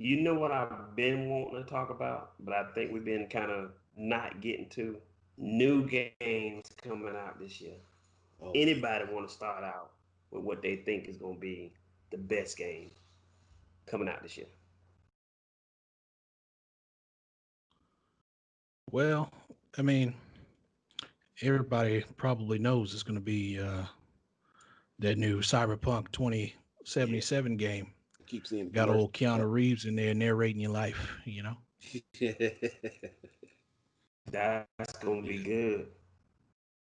You know what I've been wanting to talk about, but I think we've been kind of not getting to new games coming out this year. Oh, Anybody want to start out with what they think is going to be the best game coming out this year? Well, I mean, everybody probably knows it's going to be that new Cyberpunk Yeah, 2077 game. I keep seeing the Got commercial. old Keanu Reeves in there narrating your life, you know? that's going to be good.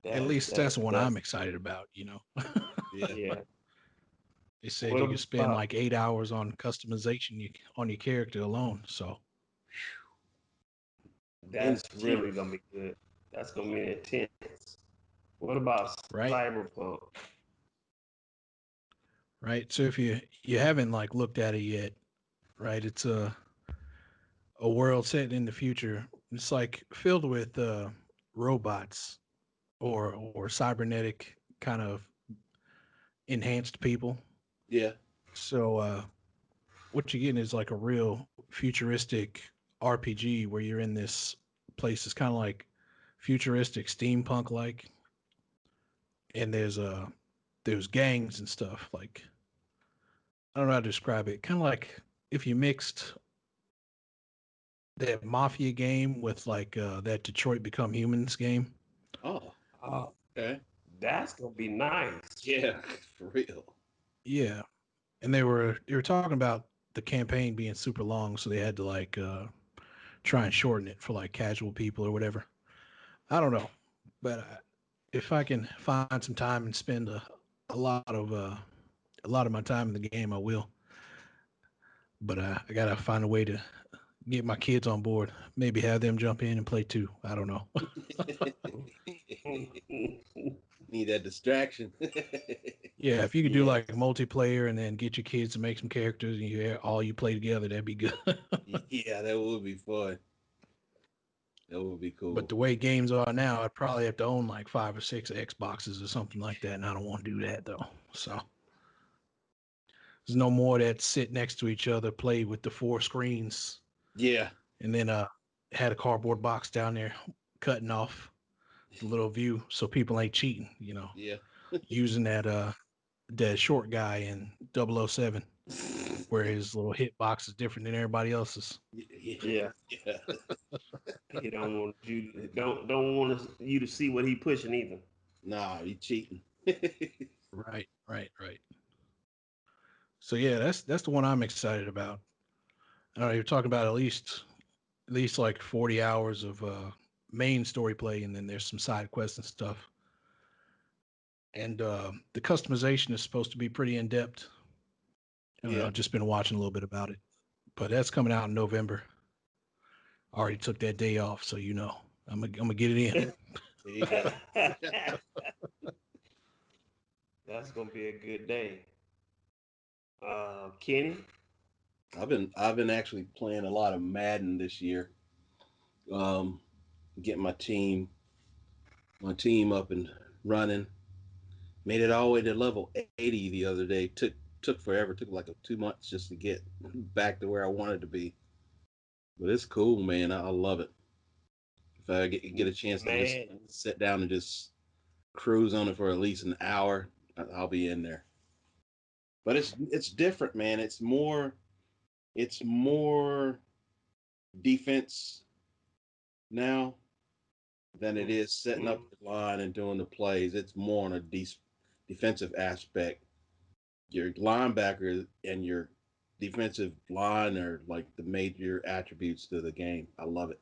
At least that's the one That's I'm excited about, you know? Yeah. yeah. They said What you could spend about like 8 hours on customization on your character alone. So, that's really going to Intense. be good. That's going to be intense. What about right? Cyberpunk? Right. So if you haven't like looked at it yet, right? It's a world set in the future. It's like filled with robots or cybernetic kind of enhanced people. Yeah. So what you're getting is like a real futuristic RPG where you're in this place. It's kind of like futuristic steampunk like, and there's gangs and stuff. Like I don't know how to describe it. Kind of like if you mixed that Mafia game with like that Detroit Become Humans game. Oh, Oh, okay. that's going to be nice. Yeah, for real. Yeah, and they were talking about the campaign being super long, so they had to like try and shorten it for like casual people or whatever. I don't know, but if I can find some time and spend a lot of a lot of my time in the game, I will. But I gotta find a way to get my kids on board. Maybe have them jump in and play too. I don't know. Need that distraction. Yeah, if you could do like Yes. multiplayer and then get your kids to make some characters and you play together, that'd be good. Yeah, that would be fun. That would be But cool. the way games are now, I'd probably have to own like 5 or 6 Xboxes or something like that, and I don't want to do that though. So there's no more that sit next to each other, play with the 4 screens, Yeah. and then had a cardboard box down there cutting off the little view so people ain't cheating. Yeah. Using that short guy in 007 where his little hitbox is different than everybody else's. Yeah. Yeah. Yeah. He don't want you to see what he pushing either. Nah, you cheating. Right, right, right. So yeah, that's the one I'm excited about. I don't know, you're talking about at least like 40 hours of main story play, and then there's some side quests and stuff. And the customization is supposed to be pretty in depth. I don't know, Yeah. I've just been watching a little bit about it, but that's coming out in November. Already took that day off, so I'm gonna get it in. There you go. That's gonna be a good day. Kenny. I've been actually playing a lot of Madden this year. Um, getting my team up and running. Made it all the way to level 80 the other day. Took forever. Took like 2 months just to get back to where I wanted to be. But it's cool, man. I love it. If I get a chance to just Man, sit down and just cruise on it for at least an hour, I'll be in there. But it's different, man. It's more defense now than it is setting up mm, your line and doing the plays. It's more on a defensive aspect. Your linebacker and your defensive line are like the major attributes to the game. I love it.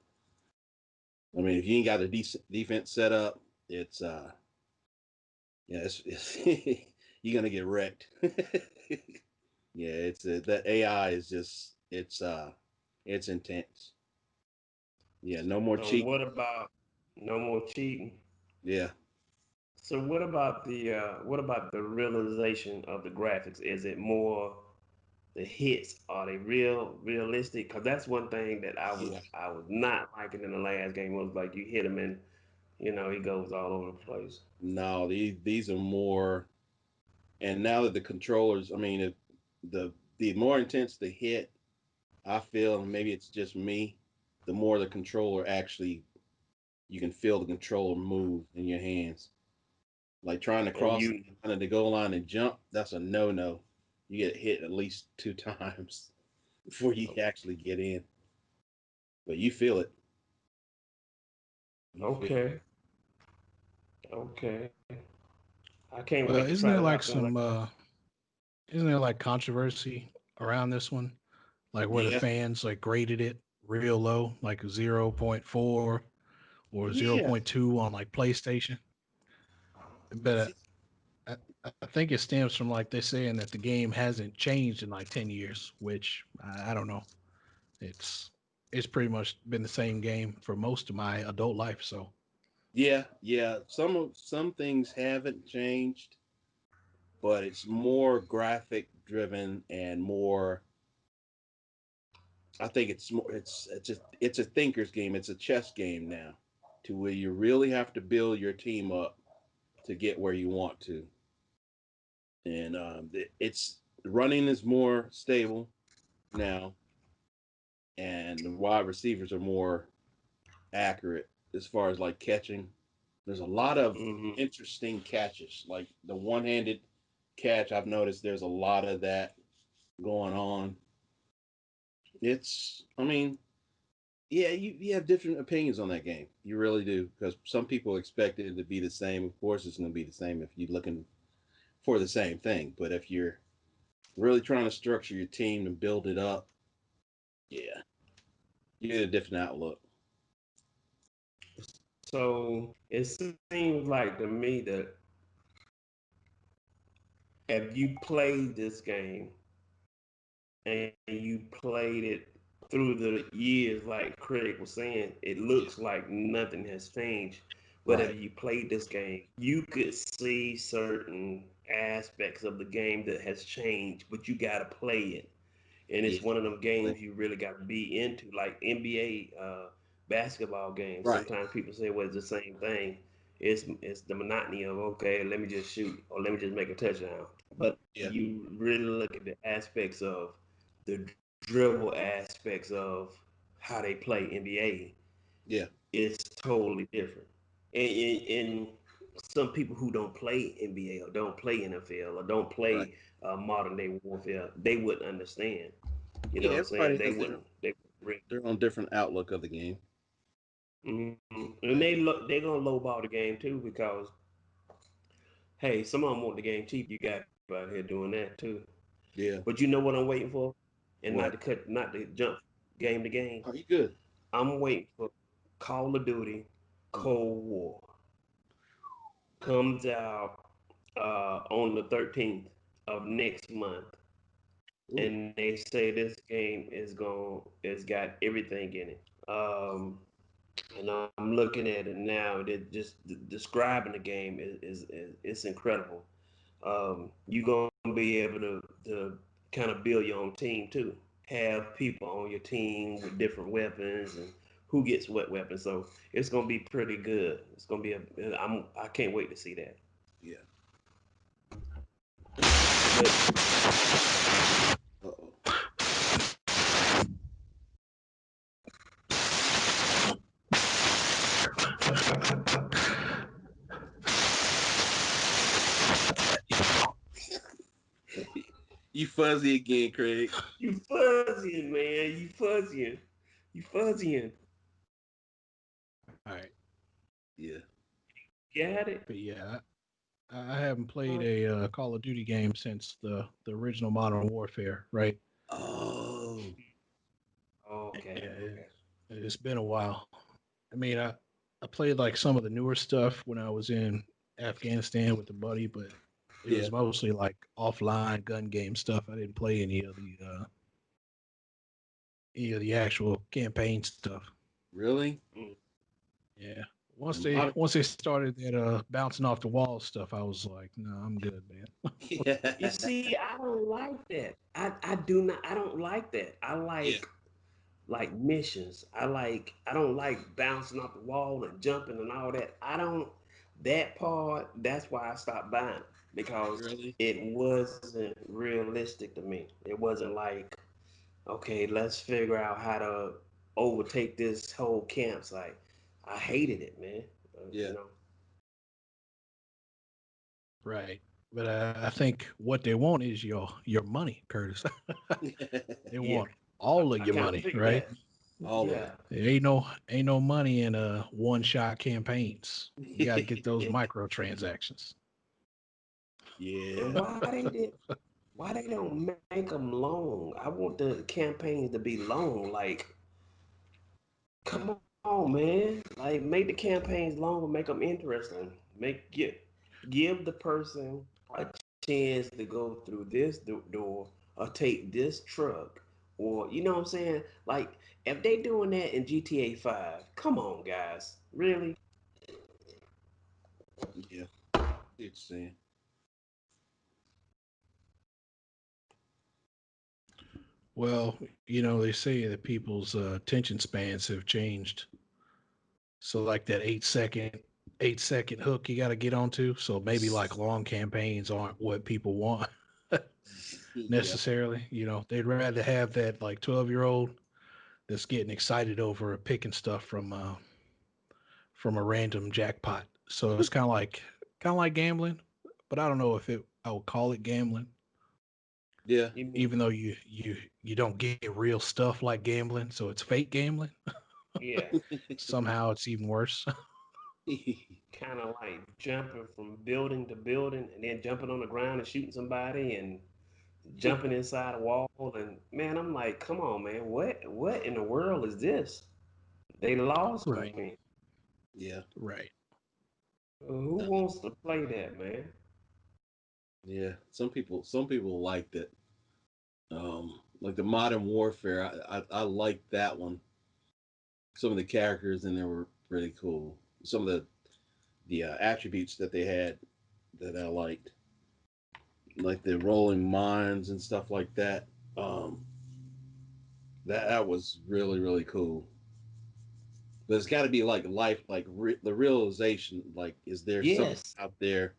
I mean, if you ain't got a decent defense set up, it's yeah, it's you're gonna get wrecked. Yeah, it's that AI is just it's intense. Yeah, no more so cheating. no more cheating? Yeah, So what about the realization of the graphics? Is it more the hits? Are they realistic? Because that's one thing that yeah. I was not liking in the last game was like you hit him and he goes all over the place. No, these are more. And now that the controllers, I mean, the more intense the hit, I feel, and maybe it's just me, the more the controller actually, you can feel the controller move in your hands. Like trying to And cross you the line of the goal line and jump, that's a no no. You get hit at least two times before you actually get in. But you feel it. You feel it. okay, okay. I can't wait to Well, try this out. Soon as I get off. isn't there like controversy around this one? Like where the Yeah. fans like graded it real low, like 0.4 or zero Yeah. point 0.2 on like PlayStation. But I think it stems from like they're saying that the game hasn't changed in like 10 years, which I don't know. It's it's pretty much been the same game for most of my adult life. So Yeah, yeah. Some things haven't changed, but it's more graphic driven and more. I think it's more. It's a thinker's game. It's a chess game now, to where you really have to build your team up to get where you want to, and it's running is more stable now, and the wide receivers are more accurate as far as like catching. There's a lot of Hmm. interesting catches, like the one-handed catch. I've noticed there's a lot of that going on. I mean, yeah, you have different opinions on that game. You really do, because some people expect it to be the same. Of course, it's going to be the same if you're looking for the same thing. But if you're really trying to structure your team and build it up, yeah, you get a different outlook. So it seems like to me that if you played this game and you played it through the years, like Craig was saying, it Yeah, looks like nothing has changed. But right. if you played this game, you could see certain aspects of the game that has changed, but you got to play it. And Yeah, it's one of them games you really got to be into, like NBA basketball games. right. Sometimes people say, "Well, it's the same thing." It's the monotony of okay, let me just shoot or let me just make a touchdown. But if Yeah, you really look at the aspects of the dribble aspects of how they play NBA, yeah, it's totally different. And some people who don't play NBA or don't play NFL or don't right. play modern day warfare, they wouldn't understand. You know Yeah, what I'm saying? everybody They has wouldn't. They wouldn't. their own different outlook of the game. And they gonna lowball the game too because hey, some of them want the game cheap. You got people out here doing that too. Yeah. But you know what I'm waiting for, and What? not to jump game to game. Are you good? I'm waiting for Call of Duty Mm. Cold War comes out on the 13th of next month, Ooh. and they say this game it's got everything in it. And I'm looking at it now. It just describing the game is it's incredible. You're gonna be able to kind of build your own team too. Have people on your team with different weapons and who gets what weapons. So it's gonna be pretty good. It's gonna be I can't wait to see that. Yeah. But Uh-oh. You fuzzy again, Craig. you fuzzying, man. You fuzzying. You fuzzying. all right, Yeah. Got it. but yeah, I haven't played a Call of Duty game since the original Modern Warfare, right? Oh. Okay. Yeah, Okay. it's been a while. I mean, I played like some of the newer stuff when I was in Afghanistan with the buddy, but it Yeah. was mostly like offline gun game stuff. I didn't play any of the actual campaign stuff. Really? Mm. Yeah. And modern. Once they started that bouncing off the wall stuff, I was like, no, I'm good, man. You Yeah. see, I don't like that. I do not. I don't like that. I Yeah. like missions. I don't like bouncing off the wall and jumping and all that. I don't that part. That's why I stopped buying because Really? it wasn't realistic to me. It wasn't like okay, let's figure out how to overtake this whole campsite. I hated it, man. Yeah. You know, Right. But I think what they want is your money, Curtis. They yeah, want all of I your kind of money, figured right? that. All of Yeah. it. There ain't no money in one shot campaigns. You got to get those microtransactions. And Yeah. why they don't make them long? I want the campaigns to be long. Like, come on, man. Like, make the campaigns long and make them interesting. Give the person a chance to go through this door or take this truck, or you know what I'm saying? Like, if they doing that in GTA 5, come on, guys, really? Yeah. It's saying. Well, they say that people's attention spans have changed. So like that 8-second hook you got to get onto. So maybe like long campaigns aren't what people want Yeah. necessarily. They'd rather have that like 12-year-old that's getting excited over picking stuff from a random jackpot. So it's kind of like gambling, but I don't know if it I would call it gambling, Yeah. You mean, even though you don't get real stuff like gambling, so it's fake gambling. yeah, Somehow it's even worse. kind of like jumping from building to building and then jumping on the ground and shooting somebody and jumping inside a wall. And man, I'm like, come on, man, what in the world is this? They lost Right. me. Yeah. Right. Who wants to play that, man? Yeah. Some people like that. Like the modern warfare. I like that one. Some of the characters in there were pretty cool. Some of the attributes that they had that I liked, like the rolling mines and stuff like that. Um, that was really cool. But it's got to be like life, like the realization, like is there something Yes. out there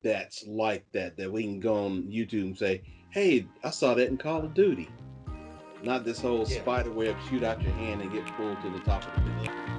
that's like that we can go on YouTube and say, hey, I saw that in Call of Duty. Not this whole Yeah. spider web shoot out your hand and get pulled to the top of the building.